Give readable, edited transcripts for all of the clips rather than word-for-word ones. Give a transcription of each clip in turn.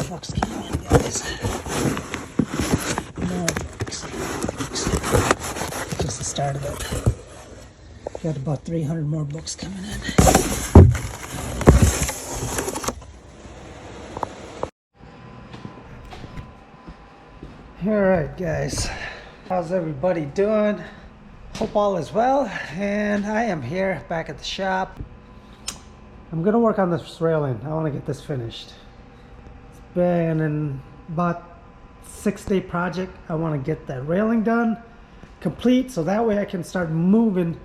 books came in, guys. More books. Just the start of it. Got about 300 more books coming in. Alright guys, how's everybody doing? Hope all is well, and I am here back at the shop. I'm gonna work on this railing. I want to get this finished. It's been an about 6-day project. I want to get that railing done, complete, so that way I can start moving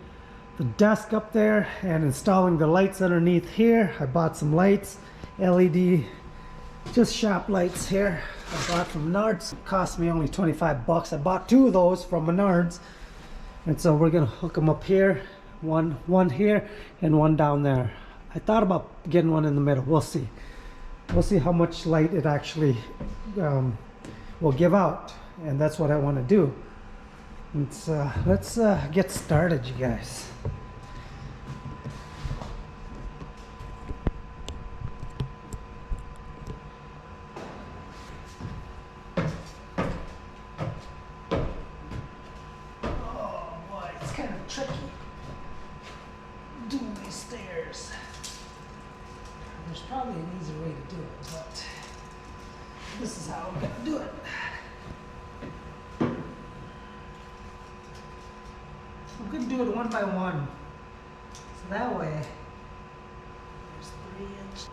the desk up there and installing the lights underneath here. I bought some lights, LED, just shop lights here. I bought from Menards. It cost me only 25 bucks. I bought 2 of those from Menards. And so we're gonna hook them up here, one here and one down there. I thought about getting one in the middle. We'll see. We'll see how much light it actually will give out, and that's what I want to do. Let's get started, you guys. Tricky doing these stairs. There's probably an easier way to do it, but this is how I'm gonna do it. I'm gonna do it one by one, so that way there's 3 inches.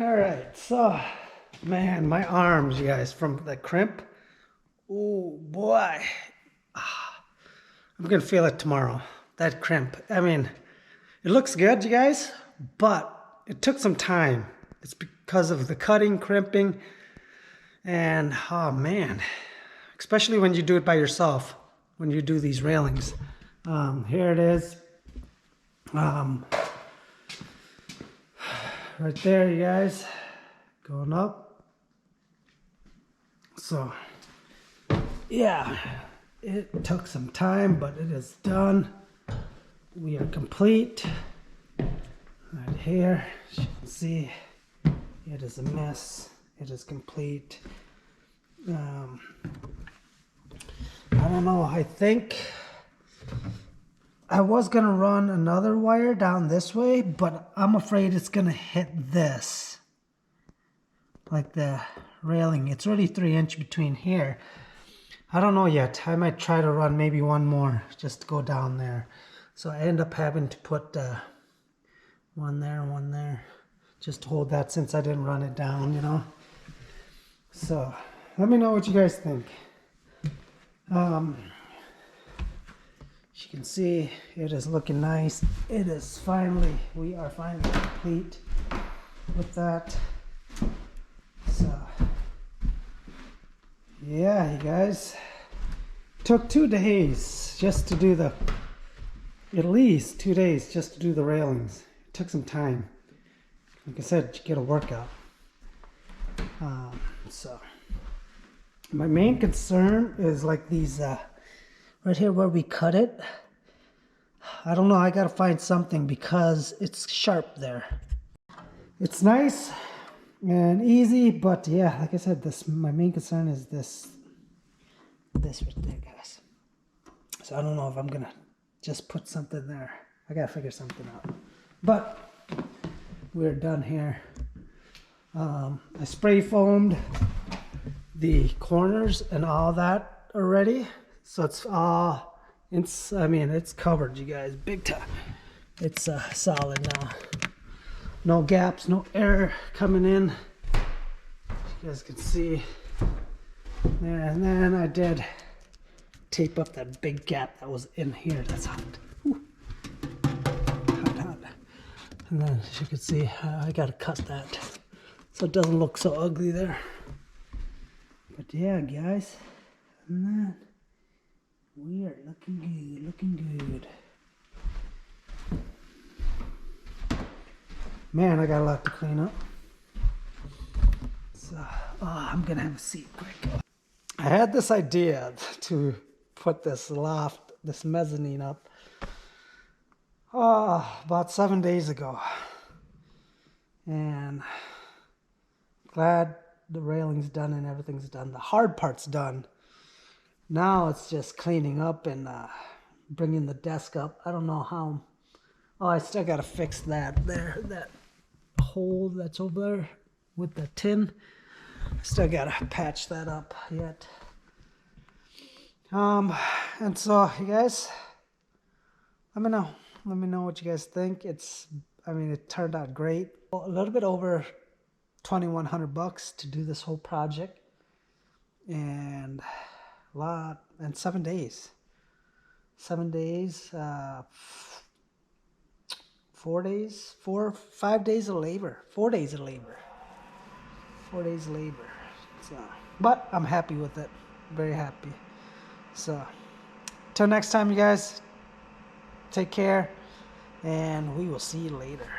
All right, so man, my arms, you guys, from the crimp. Oh boy, I'm gonna feel it tomorrow. That crimp. I mean, it looks good, you guys, but it took some time. It's because of the cutting, crimping, and oh man, especially when you do it by yourself, when you do these railings. Here it is. Right there, you guys, going up. So, yeah, it took some time, but it is done. We are complete. Right here, as you can see, it is a mess. It is complete. I don't know, I think I was gonna run another wire down this way, but I'm afraid it's gonna hit this, like the railing. It's already 3" between here. I don't know yet. I might try to run maybe one more just to go down there. So I end up having to put one there, just to hold that since I didn't run it down, you know. So let me know what you guys think. As you can see, it is looking nice. It is finally, we are finally complete with that. So, yeah, you guys, took 2 days just to do the, at least 2 days just to do the railings. It took some time. Like I said, you get a workout. So, my main concern is like these, right here where we cut it. I don't know, I gotta find something because it's sharp there. It's nice and easy, but yeah, like I said, this, my main concern is this right there, guys. So I don't know if I'm gonna just put something there. I gotta figure something out. But we're done here. I spray foamed the corners and all that already. So it's I mean, it's covered, you guys, big time. It's solid now. No gaps, no air coming in. You guys can see there. And then I did tape up that big gap that was in here. That's hot. Whew. Hot. And then, as you can see, I gotta cut that so it doesn't look so ugly there. But yeah, guys, and then we are looking good. Man, I got a lot to clean up. So, I'm gonna have a seat quick. I had this idea to put this loft, this mezzanine up, about 7 days ago. And glad the railing's done and everything's done. The hard part's done. Now it's just cleaning up and bringing the desk up. I don't know how. Oh, I still got to fix that there, that hole that's over there with the tin. I still got to patch that up yet. And so, you guys, let me know. Let me know what you guys think. I mean, it turned out great. A little bit over $2,100 to do this whole project. And a lot, and 7 days. 7 days, 4 days, 5 days of labor, 4 days of labor. 4 days of labor. So, but I'm happy with it. Very happy. So, till next time, you guys, take care, and we will see you later.